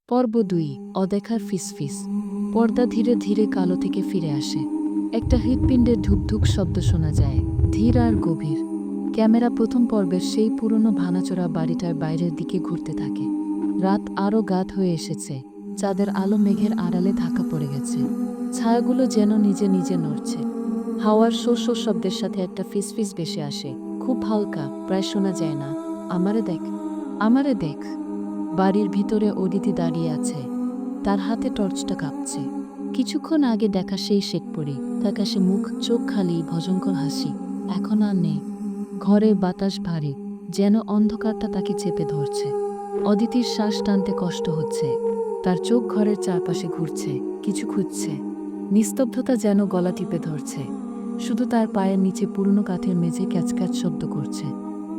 পর্ব ২ অদেখার ফিসফিস। পর্দা ধীরে ধীরে কালো থেকে ফিরে আসে। একটা হৃৎপিণ্ডের ধুকধুক শব্দ শোনা যায়, ধীর আর গভীর। ক্যামেরা প্রথম পর্বের সেই পুরনো ভাঙাচোরা বাড়িটার বাইরের দিকে ঘুরতে থাকে। রাত আরও গাঢ় হয়ে এসেছে, চাঁদের আলো মেঘের আড়ালে ঢাকা পড়ে গেছে। ছায়াগুলো যেন নিজে নিজে নড়ছে। হাওয়ার শো শো শব্দের সাথে একটা ফিসফিস ভেসে আসে, খুব হালকা, প্রায় শোনা যায় না। আমারে দেখ, আমারে দেখ। বাড়ির ভিতরে অদিতি দাঁড়িয়ে আছে, তার হাতে টর্চটা কাঁপছে। কিছুক্ষণ আগে দেখা সেই শেখপরি, তার কাছে মুখ, চোখ খালি, ভয়ঙ্কর হাসি এখন আর নেই। ঘরে বাতাস ভারী, যেন অন্ধকারটা তাকে চেপে ধরছে। অদিতির শ্বাস টানতে কষ্ট হচ্ছে, তার চোখ ঘরের চারপাশে ঘুরছে, কিছু খুঁজছে। নিস্তব্ধতা যেন গলা টিপে ধরছে। শুধু তার পায়ের নিচে পুরনো কাঠের মেঝে ক্যাচক্যাচ শব্দ করছে।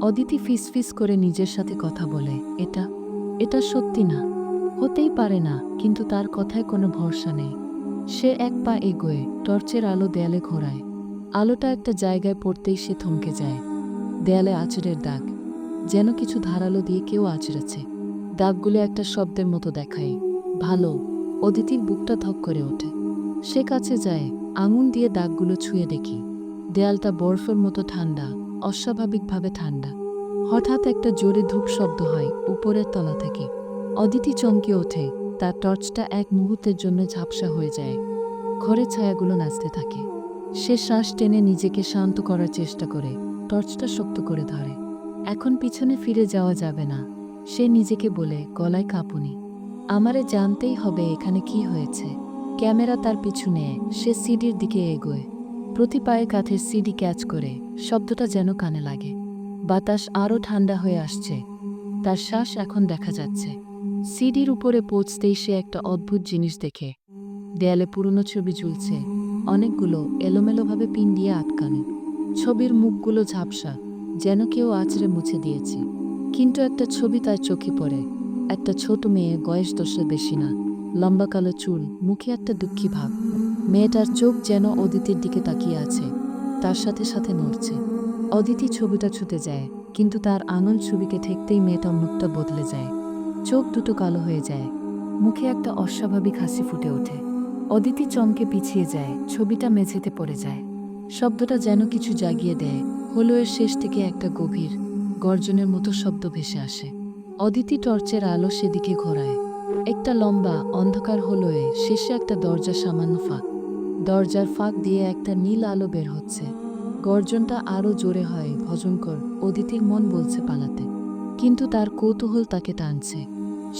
অদিতি ফিসফিস করে নিজের সাথে কথা বলে, এটা সত্যি না, হতেই পারে না, কিন্তু তার কথায় কোনো ভরসা নেই। সে এক পা এগোয়, টর্চের আলো দেয়ালে ঘোরায়। আলোটা একটা জায়গায় পড়তেই সে থমকে যায়। দেয়ালে আঁচড়ের দাগ, যেন কিছু ধারালো দিয়ে কেউ আঁচড়েছে। দাগগুলো একটা শব্দের মতো দেখায়, ভালো। অদিতির বুকটা ধক করে ওঠে। সে কাছে যায়, আঙুল দিয়ে দাগগুলো ছুঁয়ে দেখি। দেয়ালটা বরফের মতো ঠান্ডা, অস্বাভাবিকভাবে ঠান্ডা। হঠাৎ একটা জোরে ধূপ শব্দ হয় উপরের তলা থেকে। অদিতি চমকে ওঠে, তার টর্চটা এক মুহূর্তের জন্য ঝাপসা হয়ে যায়। ঘরের ছায়াগুলো নাচতে থাকে। সে শ্বাস টেনে নিজেকে শান্ত করার চেষ্টা করে, টর্চটা শক্ত করে ধরে। এখন পিছনে ফিরে যাওয়া যাবে না, সে নিজেকে বলে, গলায় কাঁপুনি। আমারে জানতেই হবে এখানে কি হয়েছে। ক্যামেরা তার পিছু নেয়, সে সিডির দিকে এগোয়। প্রতি পায়ে কাঠের সিডি ক্যাচ করে, শব্দটা যেন কানে লাগে। বাতাস আরও ঠান্ডা হয়ে আসছে, তার শ্বাস এখন দেখা যাচ্ছে। সিডির উপরে পৌঁছতেই সে একটা অদ্ভুত জিনিস দেখে। দেয়ালে পুরনো ছবি ঝুলছে, অনেকগুলো, এলোমেলোভাবে পিন দিয়ে আটকানো। ছবির মুখগুলো ঝাপসা, যেন কেউ আঁচড়ে মুছে দিয়েছে। কিন্তু একটা ছবি তার চোখে পড়ে, একটা ছোট মেয়ে, বয়স 10-এর বেশি না, লম্বা কালো চুল, মুখে একটা দুঃখী ভাব। মেয়েটার চোখ যেন অদিতির দিকে তাকিয়ে আছে, তার সাথে সাথে নড়ছে। অদিতি ছবিটা ছুতে যায়, কিন্তু তার আঙুল ছবিকে ঠেকতেই মেয়েটার মুখটা বদলে যায়। চোখ দুটো কালো হয়ে যায়, মুখে একটা অস্বাভাবিক হাসি ফুটে ওঠে। অদিতি চমকে পিছিয়ে যায়, ছবিটা মেঝেতে পড়ে যায়। শব্দটা যেন কিছু জাগিয়ে দেয়, হলোয়ের শেষ থেকে একটা গভীর, গর্জনের মতো শব্দ ভেসে আসে। অদিতি টর্চের আলো সেদিকে ঘোরায়। একটা লম্বা, অন্ধকার হলোয়ে, শেষে একটা দরজা, সামান্য ফাঁক। দরজার ফাঁক দিয়ে একটা নীল আলো বের হচ্ছে। গর্জনটা আরও জোরে হয়, ভয়ঙ্কর। অদিতির মন বলছে পালাতে, কিন্তু তার কৌতূহল তাকে টানছে।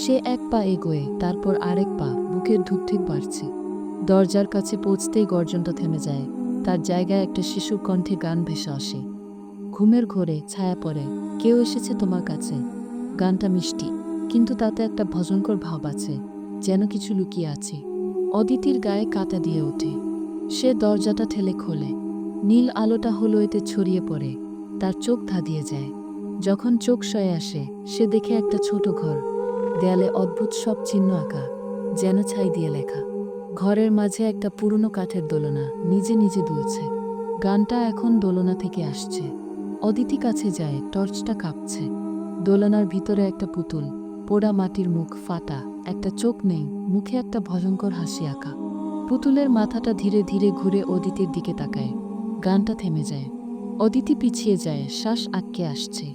সে এক পা এগোয়, তারপর আরেক পা, বুকের ধুকধুক বাড়ছে। দরজার কাছে পৌঁছতেই গর্জনটা থেমে যায়। তার জায়গায় একটা শিশুর কণ্ঠে গান ভেসে আসে। ঘুমের ঘোরে ছায়া পড়ে, কেউ এসেছে তোমার কাছে। গানটা মিষ্টি, কিন্তু তাতে একটা ভয়ঙ্কর ভাব আছে, যেন কিছু লুকিয়ে আছে। অদিতির গায়ে কাঁটা দিয়ে ওঠে। সে দরজাটা ঠেলে খোলে। নীল আলোটা হলোয়েতে ছড়িয়ে পড়ে, তার চোখ ধাঁধিয়ে যায়। যখন চোখ সয়ে আসে, সে দেখে একটা ছোট ঘর, দেয়ালে অদ্ভুত সব চিহ্ন আঁকা, যেন ছাই দিয়ে লেখা। ঘরের মাঝে একটা পুরনো কাঠের দোলনা, নিজে নিজে দুলছে। গানটা এখন দোলনা থেকে আসছে। অদিতি কাছে যায়, টর্চটা কাঁপছে। দোলনার ভিতরে একটা পুতুল, পোড়া মাটির মুখ, ফাটা, একটা চোখ নেই, মুখে একটা ভয়ঙ্কর হাসি আঁকা। পুতুলের মাথাটা ধীরে ধীরে ঘুরে অদিতির দিকে তাকায়। গানটা থেমে যায়। অদিতি পিছিয়ে যায়, শ্বাস আটকে আসছে।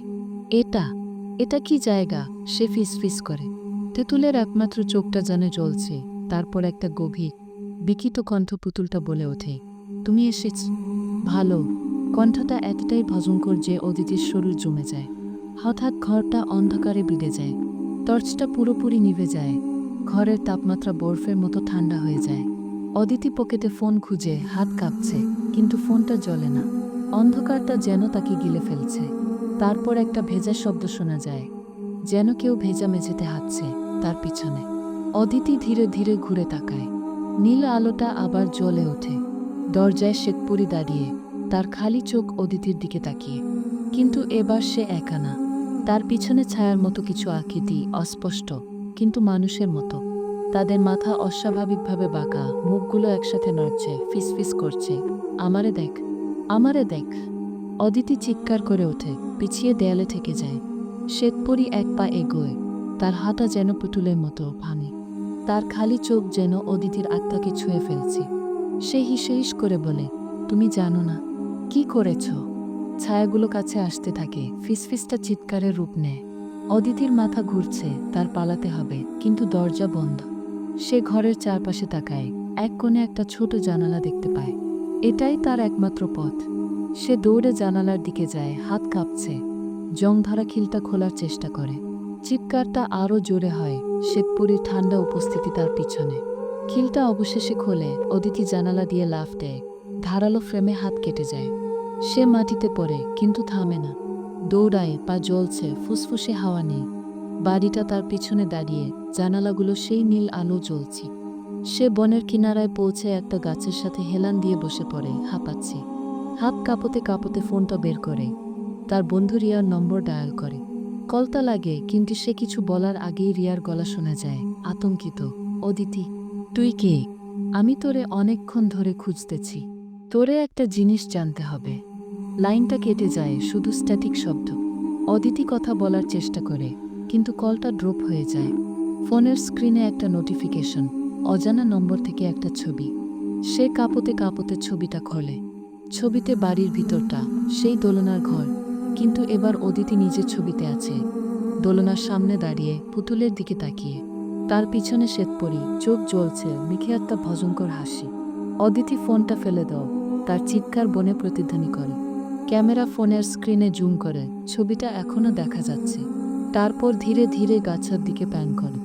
এটা এটা কি জায়গা, সে ফিসফিস করে। তেঁতুলের একমাত্র চোখটা যেন জ্বলছে। তারপর একটা গভীর, বিকৃত কণ্ঠ পুতুলটা বলে ওঠে, তুমি এসেছ, ভালো। কণ্ঠটা এতটাই ভয়ঙ্কর যে অদিতির শরীর জমে যায়। হঠাৎ ঘরটা অন্ধকারে বিঁধে যায়। টর্চটা পুরোপুরি নিভে যায়। ঘরের তাপমাত্রা বরফের মতো ঠান্ডা হয়ে যায়। অদিতি পকেটে ফোন খুঁজে, হাত কাঁপছে, কিন্তু ফোনটা জ্বলে না। অন্ধকারটা যেন তাকে গিলে ফেলছে। তারপর একটা ভেজা শব্দ শোনা যায়, যেন কেউ ভেজা মেঝেতে হাঁটছে তার পিছনে। অদিতি ধীরে ধীরে ঘুরে তাকায়। নীল আলোটা আবার জ্বলে ওঠে। দরজায় শেখপুরি দাঁড়িয়ে, তার খালি চোখ অদিতির দিকে তাকিয়ে। কিন্তু এবার সে একা না। তার পিছনে ছায়ার মতো কিছু আকৃতি, অস্পষ্ট, কিন্তু মানুষের মতো। তাদের মাথা অস্বাভাবিকভাবে বাঁকা, মুখগুলো একসাথে নড়ছে, ফিসফিস করছে, আমারে দেখ, আমারে দেখ। অদিতি চিৎকার করে ওঠে, পিছিয়ে দেয়ালে ঠেকে যায়। শ্বেতপরি এক পা এগোয়, তার হাঁটা যেন পুতুলের মতো ভাঙে। তার খালি চোখ যেন অদিতির আত্মাকে ছুঁয়ে ফেলছে। সে হিসেহিস করে বলে, তুমি জানো না কি করেছ? ছায়াগুলো কাছে আসতে থাকে, ফিসফিসটা চিৎকারের রূপ নেয়। অদিতির মাথা ঘুরছে, তার পালাতে হবে, কিন্তু দরজা বন্ধ। সে ঘরের চারপাশে তাকায়, এক কোণে একটা ছোট জানালা দেখতে পায়। এটাই তার একমাত্র পথ। সে দৌড়ে জানালার দিকে যায়, হাত কাঁপছে। জংধরা খিলটা খোলার চেষ্টা করে। চিৎকারটা আরও জোরে হয়, শ্বেতপুরীর ঠান্ডা উপস্থিতি তার পিছনে। খিলটা অবশেষে খোলে, অদিতি জানালা দিয়ে লাফ দেয়। ধারালো ফ্রেমে হাত কেটে যায়। সে মাটিতে পড়ে, কিন্তু থামে না। দৌড়ায়, পা জ্বলছে, ফুসফুসে হাওয়া নেই। বাড়িটা তার পিছনে দাঁড়িয়ে, জানালাগুলো সেই নীল আলো জ্বলছে। সে বনের কিনারায় পৌঁছে একটা গাছের সাথে হেলান দিয়ে বসে পড়ে, হাঁপাচ্ছে। হাত কাঁপতে কাঁপতে ফোনটা বের করে। তার বন্ধু রিয়ার নম্বর ডায়াল করে। কলটা লাগে, কিন্তু সে কিছু বলার আগেই রিয়ার গলা শোনা যায়, আতঙ্কিত। অদিতি, তুই কে? আমি তোরে অনেকক্ষণ ধরে খুঁজতেছি। তোরে একটা জিনিস জানতে হবে। লাইনটা কেটে যায়, শুধু স্ট্যাটিক শব্দ। অদিতি কথা বলার চেষ্টা করে, কিন্তু কলটা ড্রপ হয়ে যায়। ফোনের স্ক্রিনে একটা নোটিফিকেশন, অজানা নম্বর থেকে একটা ছবি। সে কাঁপতে কাঁপতে ছবিটা খোলে। ছবিতে বাড়ির ভিতরটা, সেই দোলনার ঘর, কিন্তু এবার অদিতি নিজের ছবিতে আছে। দোলনার সামনে দাঁড়িয়ে, পুতুলের দিকে তাকিয়ে। তার পিছনে শ্বেতপরী, চোখ জ্বলছে, মুখে একটা ভয়ঙ্কর হাসি। অদিতি ফোনটা ফেলে দাও, তার চিৎকার বনে প্রতিধ্বনি করে। ক্যামেরা ফোনের স্ক্রিনে জুম করে, ছবিটা এখনও দেখা যাচ্ছে। তারপর ধীরে ধীরে গাছের দিকে প্যান করে।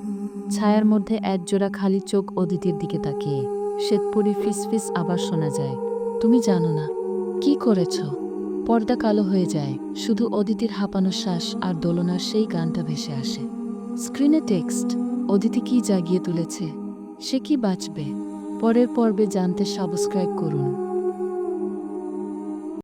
ছায়ার মধ্যে একজোড়া খালি চোখ অদিতির দিকে তাকিয়ে। শ্বেতপরী ফিসফিস আবার শোনা যায়, তুমি জানো না কি করেছ? পর্দা কালো হয়ে যায়, শুধু অদিতির হাঁপানো শ্বাস আর দোলনার সেই গানটা ভেসে আসে। স্ক্রিনে টেক্সট, অদিতি কি জাগিয়ে তুলেছে, সে কি বাঁচবে? পরের পর্বে জানতে সাবস্ক্রাইব করুন।